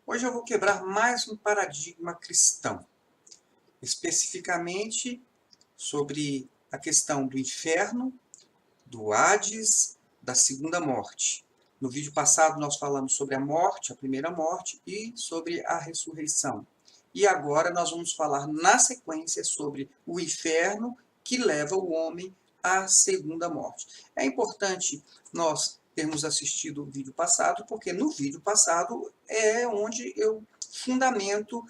Hoje eu vou quebrar mais um paradigma cristão, especificamente sobre a questão do inferno, do Hades, da segunda morte. No vídeo passado nós falamos sobre a morte, a primeira morte, e sobre a ressurreição. E agora nós vamos falar na sequência sobre o inferno que leva o homem à segunda morte. É importante nós termos assistido o vídeo passado, porque no vídeo passado é onde eu fundamento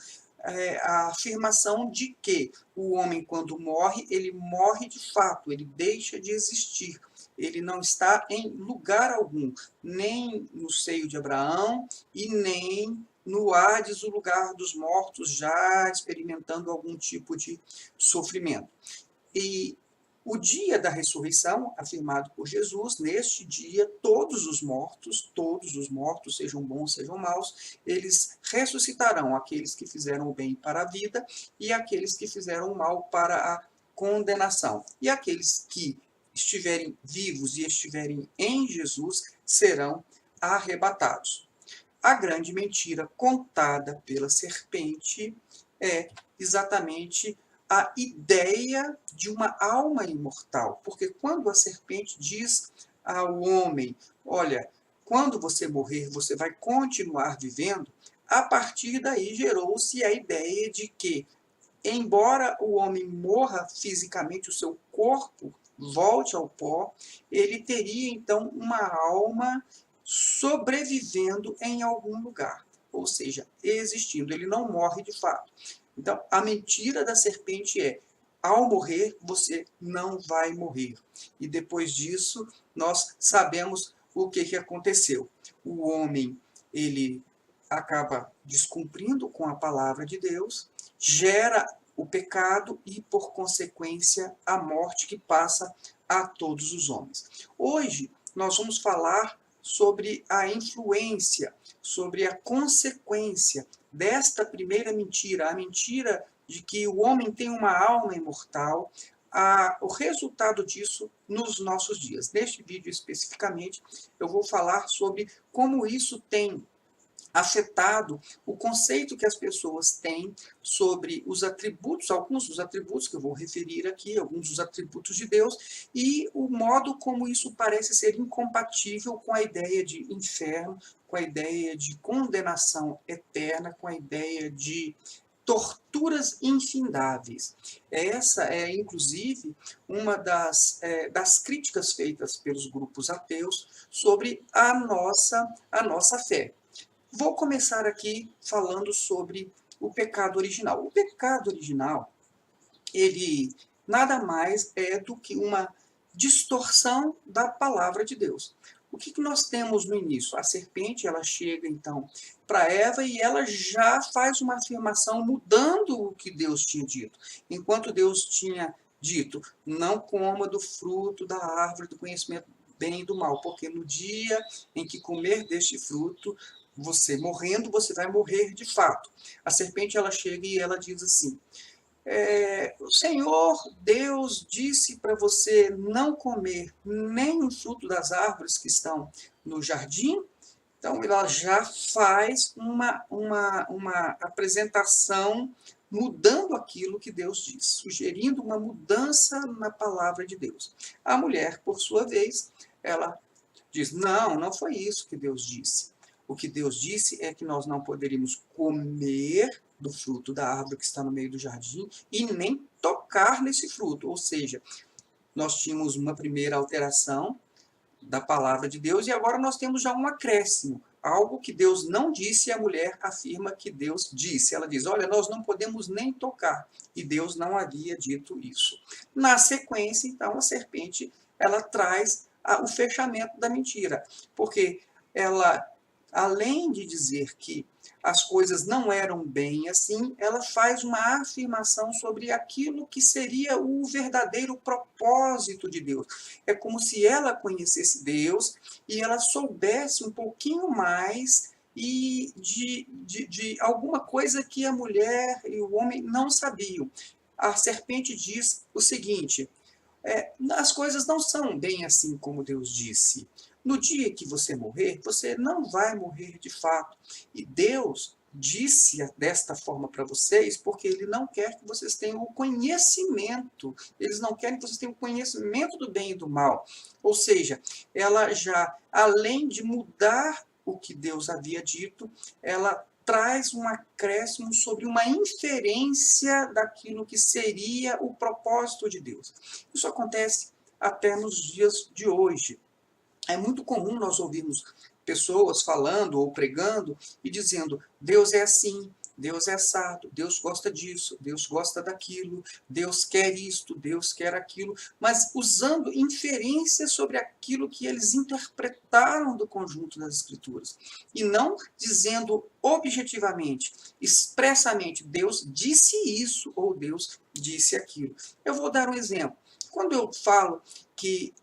a afirmação de que o homem, quando morre, ele morre de fato, ele deixa de existir. Ele não está em lugar algum, nem no seio de Abraão e nem no Hades, o lugar dos mortos, já experimentando algum tipo de sofrimento. E o dia da ressurreição, afirmado por Jesus, neste dia, todos os mortos, sejam bons, sejam maus, eles ressuscitarão, aqueles que fizeram o bem para a vida e aqueles que fizeram o mal para a condenação. E aqueles que estiverem vivos e estiverem em Jesus serão arrebatados. A grande mentira contada pela serpente é exatamente a ideia de uma alma imortal. Porque quando a serpente diz ao homem, olha, quando você morrer, você vai continuar vivendo, a partir daí gerou-se a ideia de que, embora o homem morra fisicamente, o seu corpo volte ao pó, ele teria então uma alma sobrevivendo em algum lugar, ou seja, existindo, ele não morre de fato. Então, a mentira da serpente é, ao morrer, você não vai morrer. E depois disso, nós sabemos o que aconteceu. O homem, ele acaba descumprindo com a palavra de Deus, gera o pecado e, por consequência, a morte que passa a todos os homens. Hoje, nós vamos falar sobre a influência, sobre a consequência desta primeira mentira, a mentira de que o homem tem uma alma imortal, o resultado disso nos nossos dias. Neste vídeo especificamente, eu vou falar sobre como isso tem afetado o conceito que as pessoas têm sobre os atributos, alguns dos atributos que eu vou referir aqui, alguns dos atributos de Deus, e o modo como isso parece ser incompatível com a ideia de inferno, com a ideia de condenação eterna, com a ideia de torturas infindáveis. Essa é, inclusive, uma das críticas feitas pelos grupos ateus sobre a nossa fé. Vou começar aqui falando sobre o pecado original. O pecado original, ele nada mais é do que uma distorção da palavra de Deus. O que nós temos no início? A serpente, ela chega então para Eva e ela já faz uma afirmação mudando o que Deus tinha dito. Enquanto Deus tinha dito, não coma do fruto da árvore do conhecimento do bem e do mal, porque no dia em que comer deste fruto, você morrendo, você vai morrer de fato. A serpente, ela chega e ela diz assim, o Senhor Deus disse para você não comer nem o fruto das árvores que estão no jardim. Então, ela já faz uma apresentação mudando aquilo que Deus diz, sugerindo uma mudança na palavra de Deus. A mulher, por sua vez, ela diz, não foi isso que Deus disse. O que Deus disse é que nós não poderíamos comer do fruto da árvore que está no meio do jardim e nem tocar nesse fruto. Ou seja, nós tínhamos uma primeira alteração da palavra de Deus e agora nós temos já um acréscimo. Algo que Deus não disse e a mulher afirma que Deus disse. Ela diz, olha, nós não podemos nem tocar. E Deus não havia dito isso. Na sequência, então, a serpente, ela traz o fechamento da mentira. Porque ela, além de dizer que as coisas não eram bem assim, ela faz uma afirmação sobre aquilo que seria o verdadeiro propósito de Deus. É como se ela conhecesse Deus e ela soubesse um pouquinho mais e de alguma coisa que a mulher e o homem não sabiam. A serpente diz o seguinte, as coisas não são bem assim como Deus disse. No dia que você morrer, você não vai morrer de fato. E Deus disse desta forma para vocês, porque ele não quer que vocês tenham o conhecimento. Eles não querem que vocês tenham o conhecimento do bem e do mal. Ou seja, ela já, além de mudar o que Deus havia dito, ela traz um acréscimo sobre uma inferência daquilo que seria o propósito de Deus. Isso acontece até nos dias de hoje. É muito comum nós ouvirmos pessoas falando ou pregando e dizendo: Deus é assim, Deus é assado, Deus gosta disso, Deus gosta daquilo, Deus quer isto, Deus quer aquilo, mas usando inferências sobre aquilo que eles interpretaram do conjunto das Escrituras. E não dizendo objetivamente, expressamente, Deus disse isso ou Deus disse aquilo. Eu vou dar um exemplo. Quando eu falo que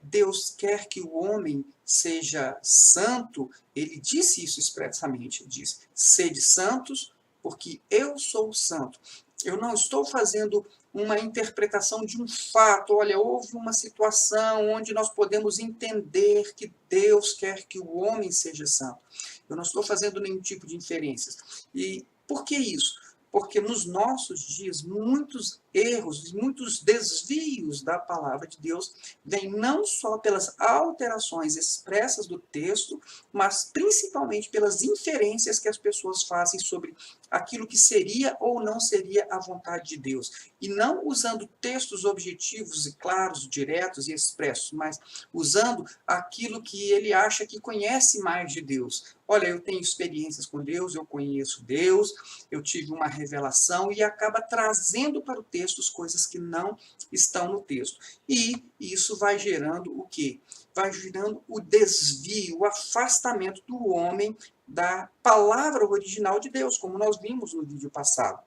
Deus quer que o homem seja santo, ele disse isso expressamente, diz, sede santos, porque eu sou santo. Eu não estou fazendo uma interpretação de um fato, olha, houve uma situação onde nós podemos entender que Deus quer que o homem seja santo. Eu não estou fazendo nenhum tipo de inferências. E por que isso? Porque nos nossos dias, muitos erros, muitos desvios da palavra de Deus vêm não só pelas alterações expressas do texto, mas principalmente pelas inferências que as pessoas fazem sobre aquilo que seria ou não seria a vontade de Deus. E não usando textos objetivos e claros, diretos e expressos, mas usando aquilo que ele acha que conhece mais de Deus. Olha, eu tenho experiências com Deus, eu conheço Deus, eu tive uma revelação, e acaba trazendo para o texto as coisas que não estão no texto. E isso vai gerando o quê? Vai gerando o desvio, o afastamento do homem da palavra original de Deus, como nós vimos no vídeo passado.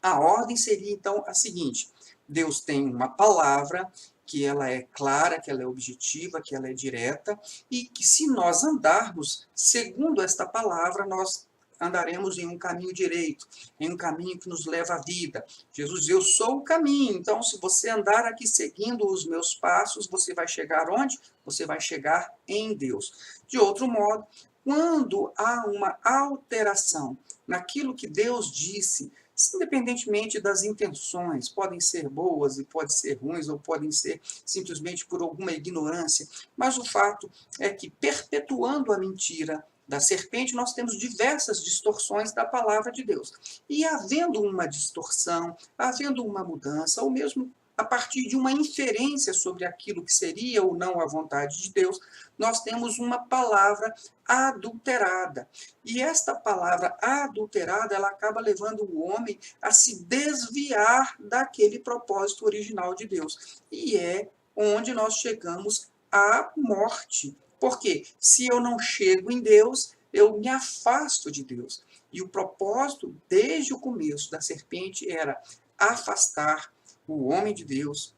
A ordem seria, então, a seguinte: Deus tem uma palavra que ela é clara, que ela é objetiva, que ela é direta, e que se nós andarmos segundo esta palavra, nós andaremos em um caminho direito, em um caminho que nos leva à vida. Jesus diz: eu sou o caminho, então se você andar aqui seguindo os meus passos, você vai chegar onde? Você vai chegar em Deus. De outro modo, quando há uma alteração naquilo que Deus disse, independentemente das intenções, podem ser boas e podem ser ruins, ou podem ser simplesmente por alguma ignorância, mas o fato é que, perpetuando a mentira da serpente, nós temos diversas distorções da palavra de Deus. E havendo uma distorção, havendo uma mudança, ou mesmo a partir de uma inferência sobre aquilo que seria ou não a vontade de Deus, nós temos uma palavra adulterada. E esta palavra adulterada, ela acaba levando o homem a se desviar daquele propósito original de Deus. E é onde nós chegamos à morte. Porque se eu não chego em Deus, eu me afasto de Deus. E o propósito, desde o começo da serpente, era afastar o homem de Deus,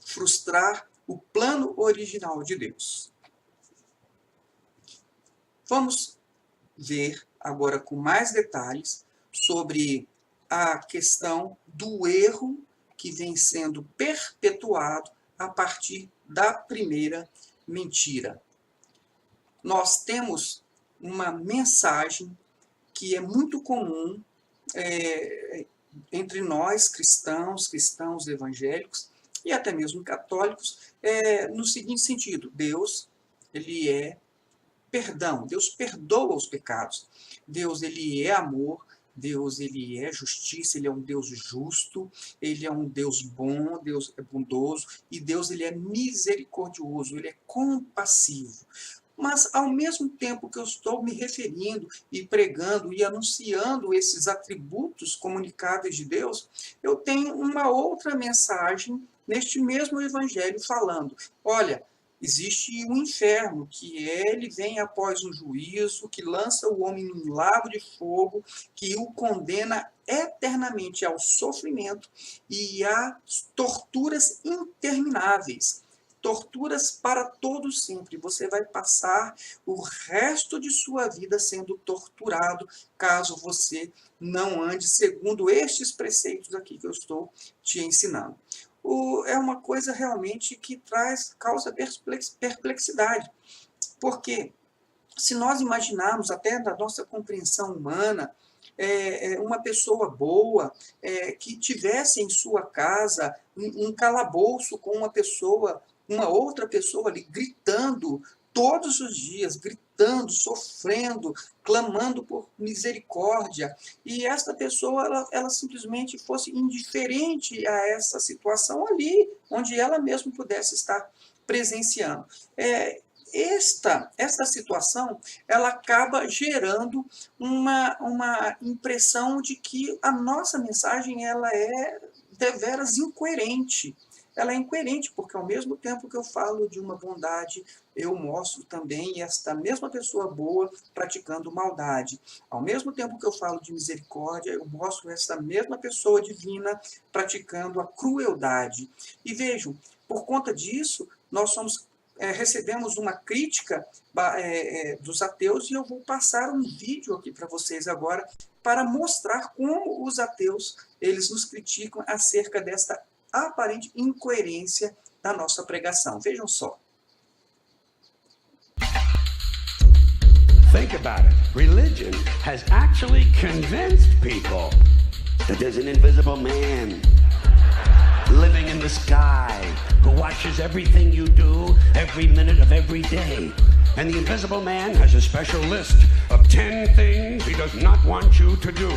frustrar o plano original de Deus. Vamos ver agora com mais detalhes sobre a questão do erro que vem sendo perpetuado a partir da primeira mentira. Nós temos uma mensagem que é muito comum entre nós, cristãos evangélicos e até mesmo católicos, no seguinte sentido: Deus, ele é perdão, Deus perdoa os pecados. Deus, ele é amor, Deus, ele é justiça, ele é um Deus justo, ele é um Deus bom, Deus é bondoso, e Deus, ele é misericordioso, ele é compassivo. Mas, ao mesmo tempo que eu estou me referindo e pregando e anunciando esses atributos comunicáveis de Deus, eu tenho uma outra mensagem neste mesmo evangelho falando: olha, existe um inferno, que ele vem após um juízo, que lança o homem num lago de fogo, que o condena eternamente ao sofrimento e a torturas intermináveis. Torturas para todo sempre. Você vai passar o resto de sua vida sendo torturado, caso você não ande segundo estes preceitos aqui que eu estou te ensinando. É uma coisa realmente que causa perplexidade. Porque se nós imaginarmos, até da nossa compreensão humana, uma pessoa boa que tivesse em sua casa um calabouço com uma outra pessoa ali gritando todos os dias, gritando, sofrendo, clamando por misericórdia, e esta pessoa ela simplesmente fosse indiferente a essa situação ali, onde ela mesma pudesse estar presenciando. Esta situação ela acaba gerando uma impressão de que a nossa mensagem ela é deveras incoerente. Ela é incoerente, porque ao mesmo tempo que eu falo de uma bondade, eu mostro também esta mesma pessoa boa praticando maldade. Ao mesmo tempo que eu falo de misericórdia, eu mostro essa mesma pessoa divina praticando a crueldade. E vejam, por conta disso, nós recebemos uma crítica dos ateus, e eu vou passar um vídeo aqui para vocês agora para mostrar como os ateus eles nos criticam acerca desta aparente incoerência da nossa pregação. Vejam só. Think about it. Religion has actually convinced people that there's an invisible man living in the sky who watches everything you do every minute of every day. And the invisible man has a special list of 10 things he does not want you to do.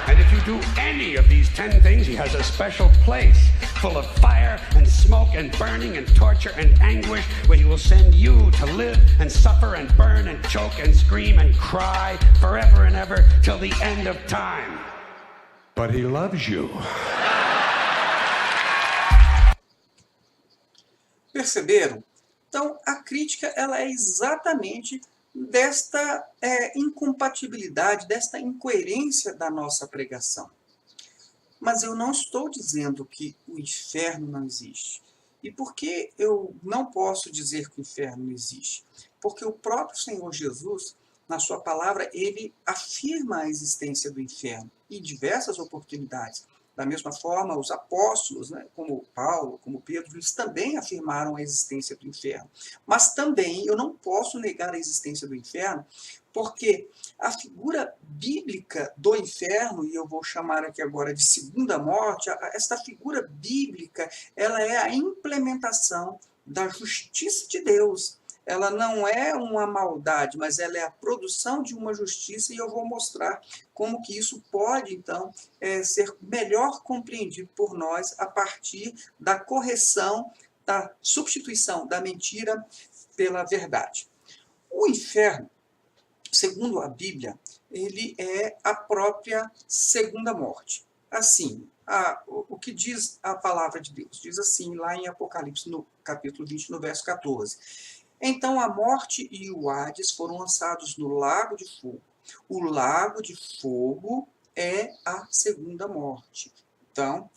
And if you do any of these 10 things, he has a special place full of fire and smoke and burning and torture and anguish, where he will send you to live and suffer and burn and choke and scream and cry forever and ever till the end of time. But he loves you. Perceberam? Então, a crítica ela é exatamente desta incompatibilidade, desta incoerência da nossa pregação. Mas eu não estou dizendo que o inferno não existe. E por que eu não posso dizer que o inferno não existe? Porque o próprio Senhor Jesus, na sua palavra, ele afirma a existência do inferno em diversas oportunidades. Da mesma forma, os apóstolos, né, como Paulo, como Pedro, eles também afirmaram a existência do inferno. Mas também eu não posso negar a existência do inferno, porque a figura bíblica do inferno, e eu vou chamar aqui agora de segunda morte, esta figura bíblica, ela é a implementação da justiça de Deus. Ela não é uma maldade, mas ela é a produção de uma justiça, e eu vou mostrar como que isso pode, então, ser melhor compreendido por nós a partir da correção, da substituição da mentira pela verdade. O inferno, segundo a Bíblia, ele é a própria segunda morte. Assim, o que diz a palavra de Deus? Diz assim, lá em Apocalipse, no capítulo 20, no verso 14. Então a morte e o Hades foram lançados no lago de fogo. O lago de fogo é a segunda morte. Então,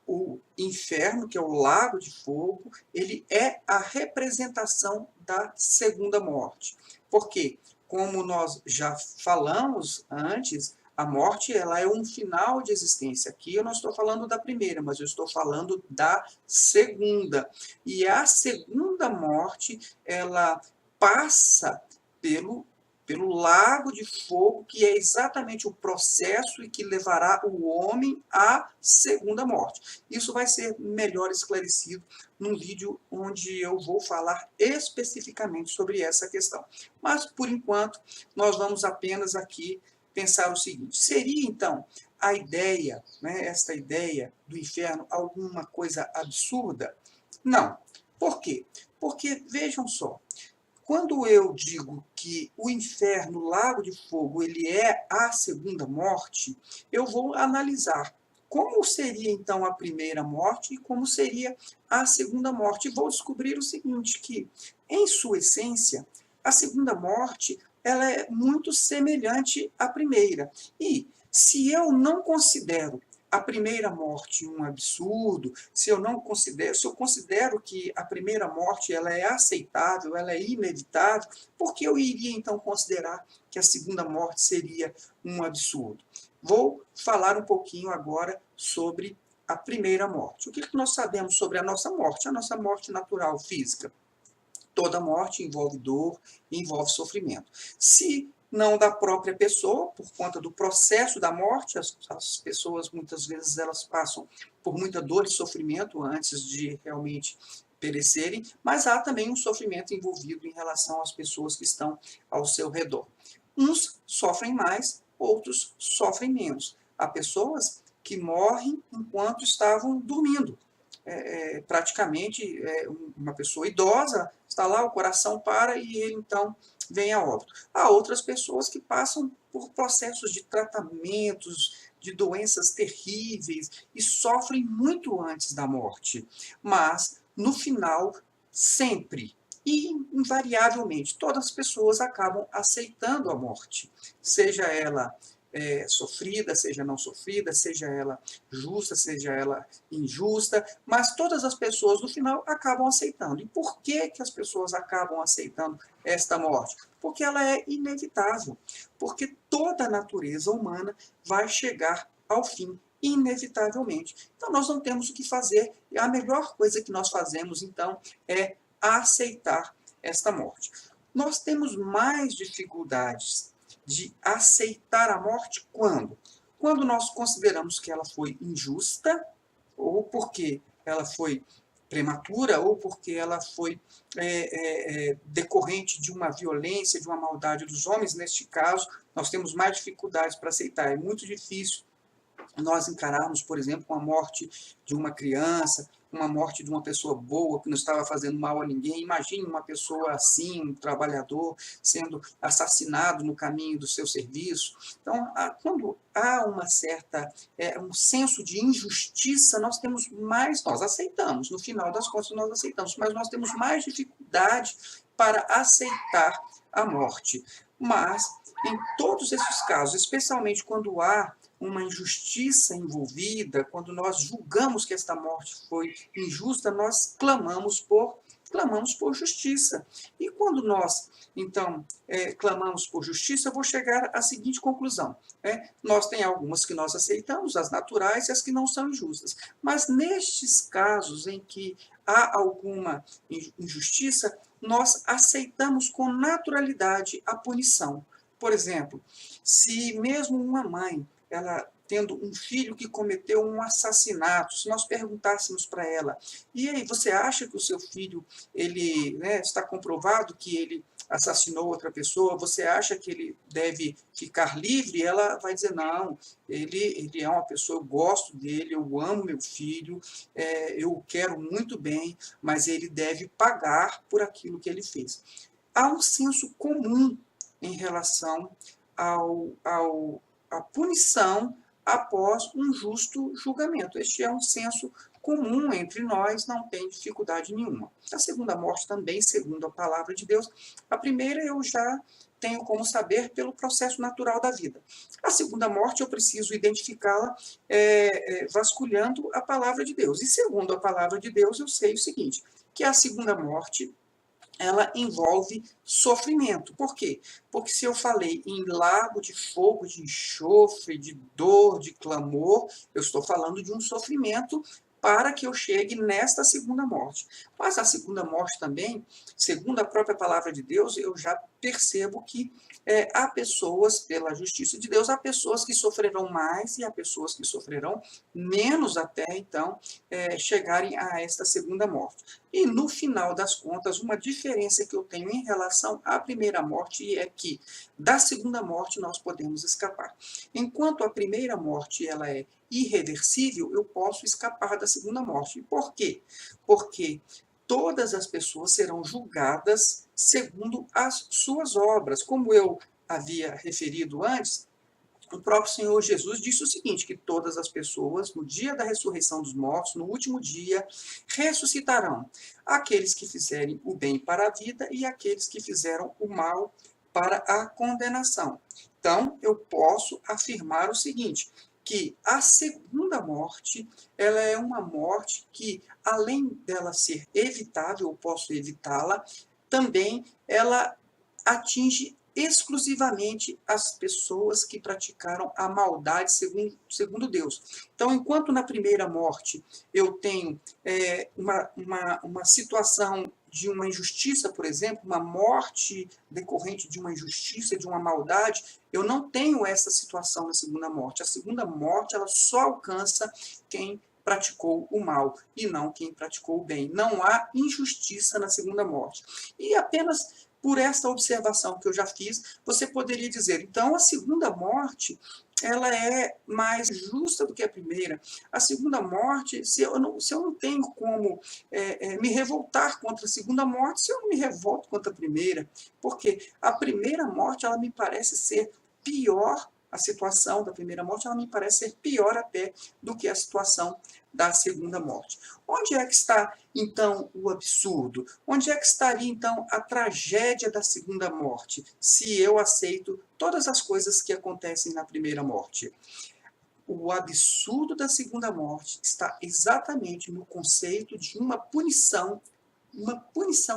o inferno, que é o lago de fogo, ele é a representação da segunda morte. Por quê? Como nós já falamos antes, a morte ela é um final de existência. Aqui eu não estou falando da primeira, mas eu estou falando da segunda. E a segunda morte, ela passa pelo lago de fogo, que é exatamente o processo e que levará o homem à segunda morte. Isso vai ser melhor esclarecido num vídeo onde eu vou falar especificamente sobre essa questão. Mas, por enquanto, nós vamos apenas aqui pensar o seguinte: seria, então, a ideia, né, esta ideia do inferno, alguma coisa absurda? Não. Por quê? Porque, vejam só, quando eu digo que o inferno, o lago de fogo, ele é a segunda morte, eu vou analisar como seria então a primeira morte e como seria a segunda morte. E vou descobrir o seguinte, que em sua essência, a segunda morte ela é muito semelhante à primeira. E se eu não considero a primeira morte um absurdo, se eu considero que a primeira morte ela é aceitável, ela é inevitável, por que eu iria então considerar que a segunda morte seria um absurdo? Vou falar um pouquinho agora sobre a primeira morte. O que nós sabemos sobre a nossa morte natural, física? Toda morte envolve dor, envolve sofrimento. Se não da própria pessoa, por conta do processo da morte, as pessoas muitas vezes elas passam por muita dor e sofrimento antes de realmente perecerem, mas há também um sofrimento envolvido em relação às pessoas que estão ao seu redor. Uns sofrem mais, outros sofrem menos. Há pessoas que morrem enquanto estavam dormindo. Praticamente uma pessoa idosa está lá, o coração para e ele então vem a óbito. Há outras pessoas que passam por processos de tratamentos, de doenças terríveis e sofrem muito antes da morte. Mas, no final, sempre e invariavelmente, todas as pessoas acabam aceitando a morte, seja ela sofrida, seja não sofrida, seja ela justa, seja ela injusta, mas todas as pessoas, no final, acabam aceitando. E por que as pessoas acabam aceitando esta morte? Porque ela é inevitável, porque toda a natureza humana vai chegar ao fim, inevitavelmente. Então, nós não temos o que fazer, e a melhor coisa que nós fazemos, então, é aceitar esta morte. Nós temos mais dificuldades de aceitar a morte quando? Quando nós consideramos que ela foi injusta, ou porque ela foi prematura, ou porque ela foi decorrente de uma violência, de uma maldade dos homens. Neste caso, nós temos mais dificuldades para aceitar. É muito difícil nós encararmos, por exemplo, a morte de uma criança, uma morte de uma pessoa boa, que não estava fazendo mal a ninguém. Imagine uma pessoa assim, um trabalhador, sendo assassinado no caminho do seu serviço. Então, quando há uma certa, um senso de injustiça, nós aceitamos, no final das contas nós aceitamos, mas nós temos mais dificuldade para aceitar a morte. Mas, em todos esses casos, especialmente quando há uma injustiça envolvida, quando nós julgamos que esta morte foi injusta, nós clamamos por justiça. E quando nós, então, clamamos por justiça, eu vou chegar à seguinte conclusão. Nós tem algumas que nós aceitamos, as naturais e as que não são injustas. Mas nestes casos em que há alguma injustiça, nós aceitamos com naturalidade a punição. Por exemplo, se mesmo uma mãe, ela tendo um filho que cometeu um assassinato, se nós perguntássemos para ela, e aí, você acha que o seu filho, ele, está comprovado que ele assassinou outra pessoa, você acha que ele deve ficar livre? Ela vai dizer, não, ele é uma pessoa, eu gosto dele, eu amo meu filho, eu o quero muito bem, mas ele deve pagar por aquilo que ele fez. Há um senso comum em relação à punição após um justo julgamento. Este é um senso comum entre nós, não tem dificuldade nenhuma. A segunda morte também, segundo a palavra de Deus. A primeira eu já tenho como saber pelo processo natural da vida. A segunda morte eu preciso identificá-la vasculhando a palavra de Deus. E segundo a palavra de Deus, eu sei o seguinte, que a segunda morte ela envolve sofrimento. Por quê? Porque se eu falei em lago de fogo, de enxofre, de dor, de clamor, eu estou falando de um sofrimento para que eu chegue nesta segunda morte. Mas a segunda morte também, segundo a própria palavra de Deus, eu já percebo que há pessoas, pela justiça de Deus, há pessoas que sofrerão mais e há pessoas que sofrerão menos até, então, chegarem a esta segunda morte. E, no final das contas, uma diferença que eu tenho em relação à primeira morte é que, da segunda morte, nós podemos escapar. Enquanto a primeira morte ela é irreversível, eu posso escapar da segunda morte. Por quê? Porque todas as pessoas serão julgadas segundo as suas obras. Como eu havia referido antes, o próprio Senhor Jesus disse o seguinte, que todas as pessoas, no dia da ressurreição dos mortos, no último dia, ressuscitarão. Aqueles que fizerem o bem para a vida e aqueles que fizeram o mal para a condenação. Então, eu posso afirmar o seguinte, que a segunda morte, ela é uma morte que, além dela ser evitável, eu posso evitá-la, também ela atinge exclusivamente as pessoas que praticaram a maldade segundo Deus. Então, enquanto na primeira morte eu tenho uma situação de uma injustiça, por exemplo, uma morte decorrente de uma injustiça, de uma maldade, eu não tenho essa situação na segunda morte. A segunda morte, ela só alcança quem praticou o mal e não quem praticou o bem. Não há injustiça na segunda morte. E apenas por essa observação que eu já fiz, você poderia dizer, então a segunda morte, ela é mais justa do que a primeira. A segunda morte, se eu não tenho como me revoltar contra a segunda morte, se eu não me revolto contra a primeira, porque a primeira morte, ela me parece ser pior, a situação da primeira morte, ela me parece ser pior até do que a situação da segunda morte. Onde é que está, então, o absurdo? Onde é que estaria, então, a tragédia da segunda morte, se eu aceito todas as coisas que acontecem na primeira morte? O absurdo da segunda morte está exatamente no conceito de uma punição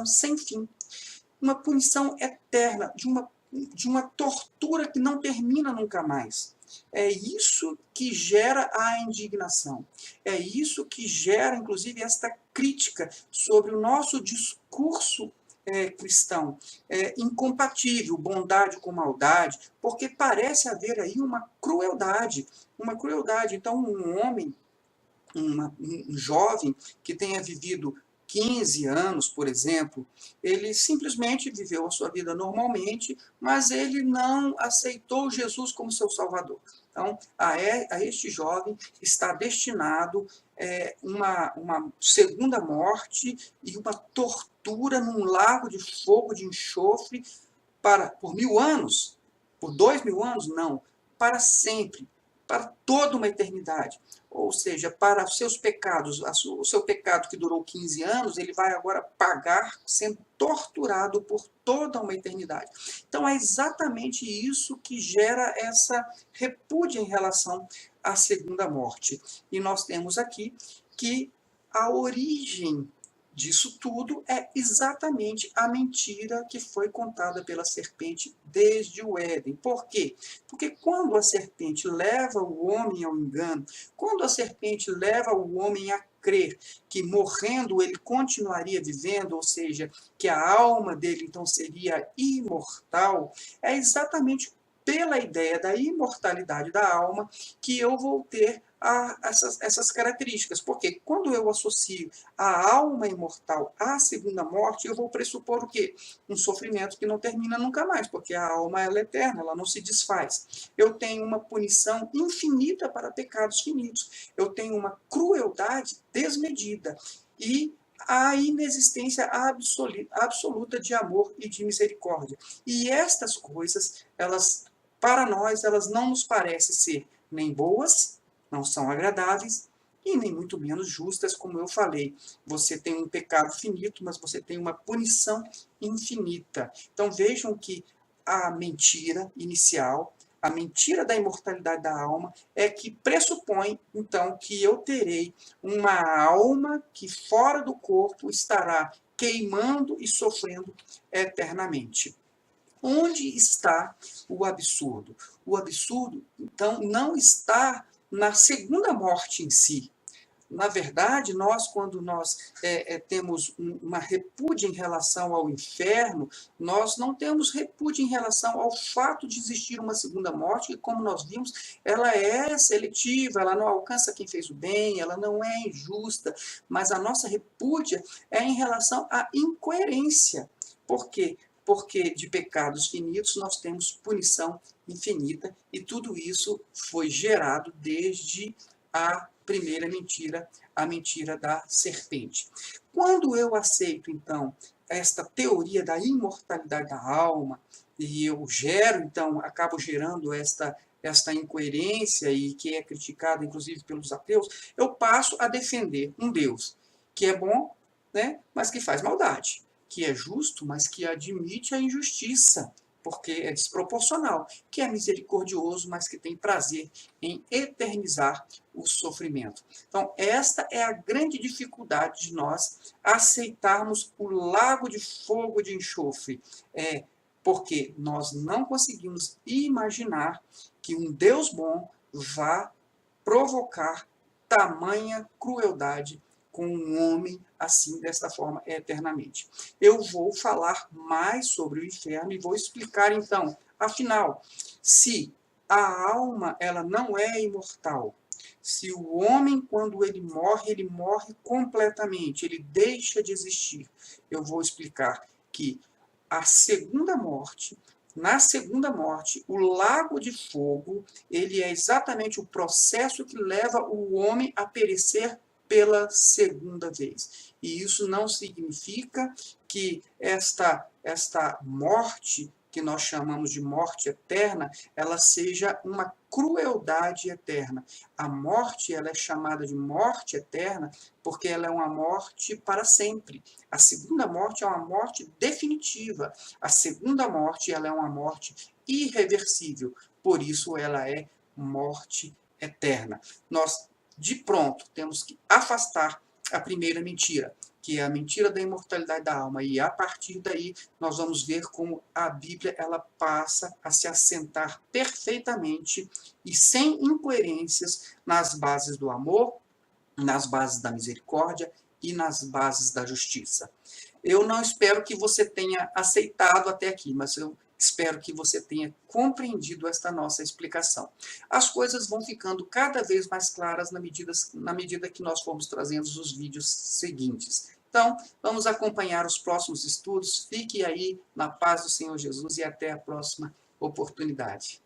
sem fim, uma punição eterna, de uma tortura que não termina nunca mais. É isso que gera a indignação. É isso que gera, inclusive, esta crítica sobre o nosso discurso cristão. Incompatível, bondade com maldade, porque parece haver aí uma crueldade. Uma crueldade. Então, um homem, um jovem que tenha vivido 15 anos, por exemplo, ele simplesmente viveu a sua vida normalmente, mas ele não aceitou Jesus como seu Salvador. Então, a este jovem está destinado uma segunda morte e uma tortura num lago de fogo, de enxofre, por 1000 anos, por 2000 anos, não, para sempre, para toda uma eternidade. Ou seja, para os seus pecados, o seu pecado que durou 15 anos, ele vai agora pagar sendo torturado por toda uma eternidade. Então, é exatamente isso que gera essa repúdia em relação à segunda morte. E nós temos aqui que a origem disso tudo é exatamente a mentira que foi contada pela serpente desde o Éden. Por quê? Porque quando a serpente leva o homem ao engano, quando a serpente leva o homem a crer que morrendo ele continuaria vivendo, ou seja, que a alma dele então seria imortal, é exatamente pela ideia da imortalidade da alma que eu vou ter essas características. Porque quando eu associo a alma imortal à segunda morte, eu vou pressupor o quê? Um sofrimento que não termina nunca mais, porque a alma ela é eterna, ela não se desfaz. Eu tenho uma punição infinita para pecados finitos. Eu tenho uma crueldade desmedida. E a inexistência absoluta de amor e de misericórdia. E estas coisas, para nós, elas não nos parecem ser nem boas, não são agradáveis, e nem muito menos justas, como eu falei. Você tem um pecado finito, mas você tem uma punição infinita. Então vejam que a mentira inicial, a mentira da imortalidade da alma, é que pressupõe, então, que eu terei uma alma que fora do corpo estará queimando e sofrendo eternamente. Onde está o absurdo? O absurdo, então, não está na segunda morte em si. Na verdade, quando nós temos uma repúdia em relação ao inferno, nós não temos repúdia em relação ao fato de existir uma segunda morte, que, como nós vimos, ela é seletiva, ela não alcança quem fez o bem, ela não é injusta, mas a nossa repúdia é em relação à incoerência. Por quê? Porque de pecados finitos nós temos punição infinita, e tudo isso foi gerado desde a primeira mentira, a mentira da serpente. Quando eu aceito, então, esta teoria da imortalidade da alma, e eu acabo gerando esta incoerência, e que é criticada, inclusive, pelos ateus, eu passo a defender um Deus que é bom, né, mas que faz maldade, que é justo, mas que admite a injustiça, porque é desproporcional, que é misericordioso, mas que tem prazer em eternizar o sofrimento. Então, esta é a grande dificuldade de nós aceitarmos o lago de fogo de enxofre, porque nós não conseguimos imaginar que um Deus bom vá provocar tamanha crueldade com um homem assim, desta forma, eternamente. Eu vou falar mais sobre o inferno e vou explicar, então, afinal, se a alma ela não é imortal, se o homem, quando ele morre completamente, ele deixa de existir. Eu vou explicar que a segunda morte, na segunda morte, o lago de fogo, ele é exatamente o processo que leva o homem a perecer pela segunda vez. E isso não significa que esta morte, que nós chamamos de morte eterna, ela seja uma crueldade eterna. A morte, ela é chamada de morte eterna porque ela é uma morte para sempre. A segunda morte é uma morte definitiva. A segunda morte, ela é uma morte irreversível. Por isso, ela é morte eterna. Nós, de pronto, temos que afastar a primeira mentira, que é a mentira da imortalidade da alma. E a partir daí, nós vamos ver como a Bíblia ela passa a se assentar perfeitamente e sem incoerências nas bases do amor, nas bases da misericórdia e nas bases da justiça. Eu não espero que você tenha aceitado até aqui, mas eu espero que você tenha compreendido esta nossa explicação. As coisas vão ficando cada vez mais claras na medida que nós formos trazendo os vídeos seguintes. Então, vamos acompanhar os próximos estudos. Fique aí na paz do Senhor Jesus e até a próxima oportunidade.